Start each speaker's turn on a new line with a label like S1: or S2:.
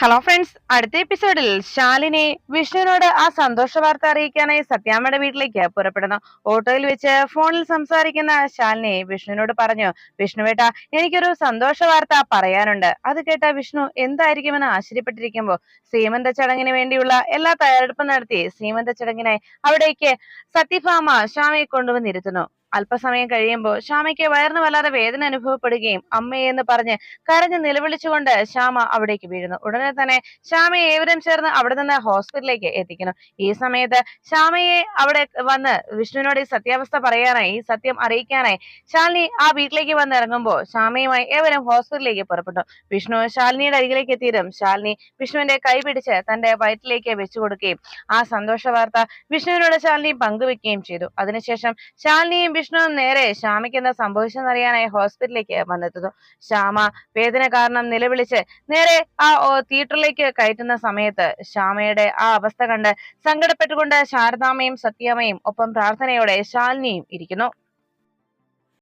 S1: Hello friends, അടുത്ത എപ്പിസോഡിൽ ശാലിനി വിഷ്ണുവിനോട് ആ സന്തോഷ വാർത്ത അറിയിക്കാനായി സത്യാമ്മയുടെ വീട്ടിലേക്ക് പുറപ്പെടുന്നു. ഓട്ടോയിൽ വെച്ച് ഫോണിൽ സംസാരിക്കുന്ന ശാലിനി വിഷ്ണുവിനോട് പറഞ്ഞു, വിഷ്ണുവേട്ടാ, എനിക്കൊരു സന്തോഷ വാർത്ത പറയാനുണ്ട്. അത് കേട്ട വിഷ്ണു എന്തായിരിക്കുമെന്ന് ആശ്ചര്യപ്പെട്ടിരിക്കുമ്പോൾ സീമന്ത ചടങ്ങിന് വേണ്ടിയുള്ള എല്ലാ തയ്യാറെടുപ്പും നടത്തി സീമന്ത ചടങ്ങിനായി അവിടേക്ക് സത്യഭാമ ശ്യാമയെ കൊണ്ടുവന്നിരുത്തുന്നു. അല്പസമയം കഴിയുമ്പോൾ ശ്യാമയ്ക്ക് വയറിന് വല്ലാതെ വേദന അനുഭവപ്പെടുകയും അമ്മയെന്ന് പറഞ്ഞ് കരഞ്ഞ് നിലവിളിച്ചുകൊണ്ട് ശ്യാമ അവിടേക്ക് വീഴുന്നു. ഉടനെ തന്നെ ശ്യാമയെ ഏവരും ചേർന്ന് അവിടെ നിന്ന് ഹോസ്പിറ്റലിലേക്ക് എത്തിക്കുന്നു. ഈ സമയത്ത് ശ്യാമയെ അവിടെ വന്ന് വിഷ്ണുവിനോട് ഈ സത്യാവസ്ഥ പറയാനായി, ഈ സത്യം അറിയിക്കാനായി ശാലിനി ആ വീട്ടിലേക്ക് വന്ന് ഇറങ്ങുമ്പോൾ ശ്യാമയുമായി ഏവരും ഹോസ്പിറ്റലിലേക്ക് പുറപ്പെട്ടു. വിഷ്ണു ശാലിനിയുടെ അരികിലേക്ക് എത്തിയതും ശാലിനി വിഷ്ണുവിന്റെ കൈ പിടിച്ച് തന്റെ വയറ്റിലേക്ക് വെച്ചു കൊടുക്കുകയും ആ സന്തോഷ വാർത്ത വിഷ്ണുവിനോട് ശാലിനി പങ്കുവെക്കുകയും ചെയ്തു. അതിനുശേഷം ശാലിനിയും വിഷ്ണുവും നേരെ ശ്യാമയ്ക്ക് എന്താ സംഭവിച്ചെന്നറിയാനായി ഹോസ്പിറ്റലിലേക്ക് വന്നെത്തുന്നു. ശ്യാമ വേദന കാരണം നിലവിളിച്ച് നേരെ ആ തിയേറ്ററിലേക്ക് കയറ്റുന്ന സമയത്ത് ശ്യാമയുടെ ആ അവസ്ഥ കണ്ട് സങ്കടപ്പെട്ടുകൊണ്ട് ശാരദാമ്മയും സത്യാമ്മയും ഒപ്പം പ്രാർത്ഥനയോടെ ശാലിനിയും ഇരിക്കുന്നു.